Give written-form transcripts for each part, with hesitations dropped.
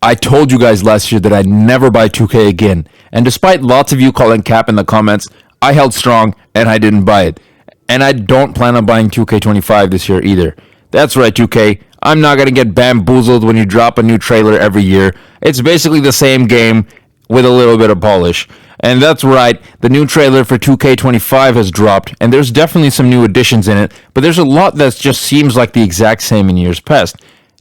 I told you guys last year that I'd never buy 2K again. And despite lots of you calling cap in the comments, I held strong and I didn't buy it. And I don't plan on buying 2K25 this year either. That's right, 2K. I'm not going to get bamboozled when you drop a new trailer every year. It's basically the same game with a little bit of polish. And that's right, the new trailer for 2K25 has dropped, and there's definitely some new additions in it, but there's a lot that just seems like the exact same in years past.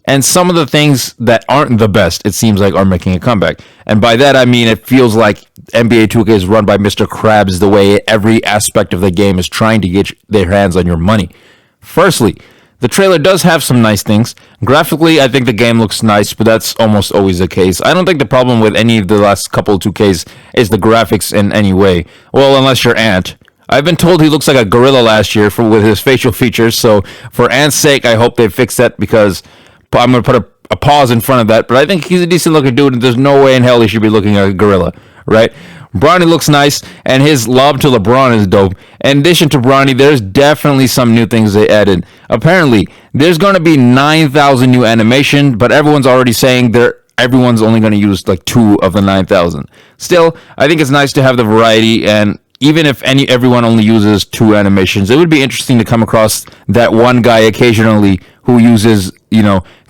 And some of the things that aren't the best, it seems like, are making a comeback. And by that, I mean it feels like NBA 2K is run by Mr. Krabs the way every aspect of the game is trying to get their hands on your money. Firstly, the trailer does have some nice things. Graphically, I think the game looks nice, but that's almost always the case. I don't think the problem with any of the last couple of 2Ks is the graphics in any way. Well, unless you're Ant. I've been told he looks like a gorilla last year with his facial features, so for Ant's sake, I hope they fix that because I'm going to put a pause in front of that. But I think he's a decent looking dude, and there's no way in hell he should be looking like a gorilla, right? Bronny looks nice, and his lob to LeBron is dope. In addition to Bronny, there's definitely some new things they added. Apparently, there's going to be 9,000 new animation, but everyone's already saying everyone's only going to use like 2 of the 9,000. Still, I think it's nice to have the variety, and even if everyone only uses 2 animations, it would be interesting to come across that one guy occasionally who uses,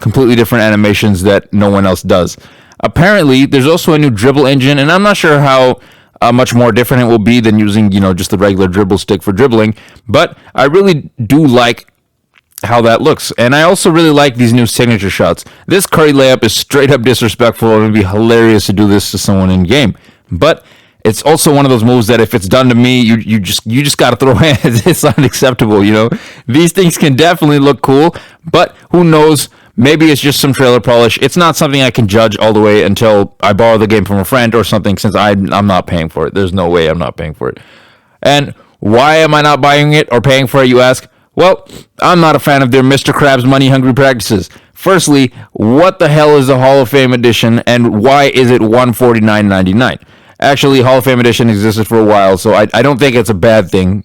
completely different animations that no one else does. Apparently, there's also a new dribble engine, and I'm not sure how much more different it will be than using, just the regular dribble stick for dribbling, but I really do like how that looks. And I also really like these new signature shots. This Curry layup is straight up disrespectful, and it would be hilarious to do this to someone in game. But it's also one of those moves that if it's done to me, you just got to throw hands. It's unacceptable, These things can definitely look cool, but who knows? Maybe it's just some trailer polish. It's not something I can judge all the way until I borrow the game from a friend or something, since I'm not paying for it. There's no way I'm not paying for it. And why am I not buying it or paying for it, you ask? Well, I'm not a fan of their Mr. Krabs money-hungry practices. Firstly, what the hell is the Hall of Fame edition, and why is it $149.99? Actually, Hall of Fame edition existed for a while, so I don't think it's a bad thing.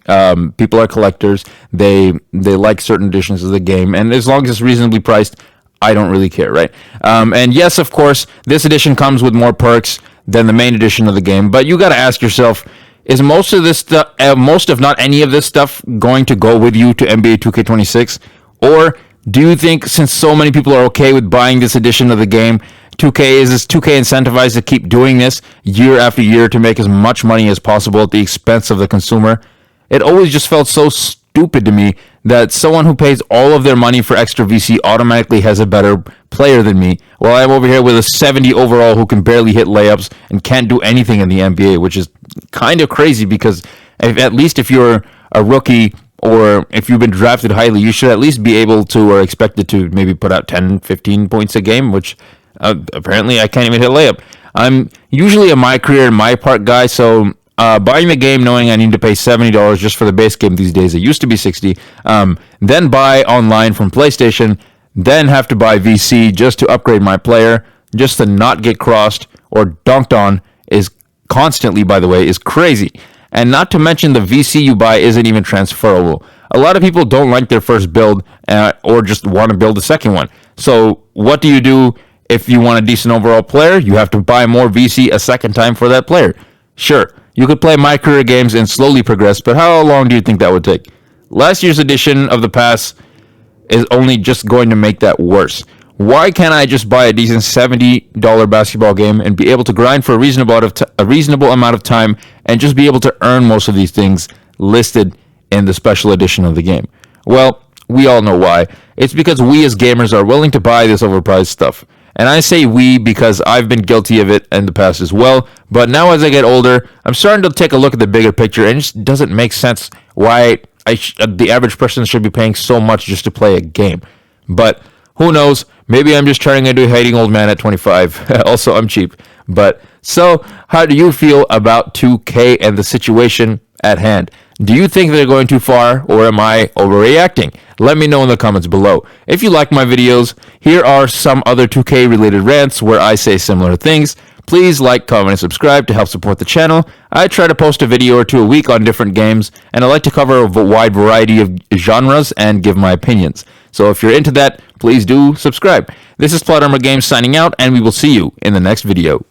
People are collectors. They like certain editions of the game, and as long as it's reasonably priced, I don't really care, right? And yes, of course, this edition comes with more perks than the main edition of the game, but you got to ask yourself, is most of this stuff, most if not any of this stuff, going to go with you to NBA 2K26? Or do you think, since so many people are okay with buying this edition of the game, 2K incentivized to keep doing this year after year to make as much money as possible at the expense of the consumer? It always just felt so stupid to me that someone who pays all of their money for extra VC automatically has a better player than me, while I'm over here with a 70 overall who can barely hit layups and can't do anything in the NBA, which is kind of crazy because at least if you're a rookie or if you've been drafted highly, you should at least be able to or expected to maybe put out 10, 15 points a game, which apparently I can't even hit a layup. I'm usually a MyCareer and MyPark guy, so buying the game knowing I need to pay $70 just for the base game these days, it used to be $60, then buy online from PlayStation, then have to buy VC just to upgrade my player, just to not get crossed or dunked on is constantly, by the way, is crazy. And not to mention the VC you buy isn't even transferable. A lot of people don't like their first build or just want to build a second one. So what do you do if you want a decent overall player? You have to buy more VC a second time for that player. Sure, you could play MyCareer games and slowly progress, but how long do you think that would take? Last year's edition of the pass is only just going to make that worse. Why can't I just buy a decent $70 basketball game and be able to grind for a reasonable amount of time and just be able to earn most of these things listed in the special edition of the game? Well, we all know why. It's because we as gamers are willing to buy this overpriced stuff. And I say we because I've been guilty of it in the past as well. But now as I get older, I'm starting to take a look at the bigger picture, and it just doesn't make sense why the average person should be paying so much just to play a game. But who knows? Maybe I'm just turning into a hating old man at 25. Also, I'm cheap. But so, how do you feel about 2K and the situation at hand? Do you think they're going too far, or am I overreacting? Let me know in the comments below. If you like my videos, here are some other 2K related rants where I say similar things. Please like, comment, and subscribe to help support the channel. I try to post a video or two a week on different games, and I like to cover a wide variety of genres and give my opinions. So if you're into that, please do subscribe. This is Plot Armor Games signing out, and we will see you in the next video.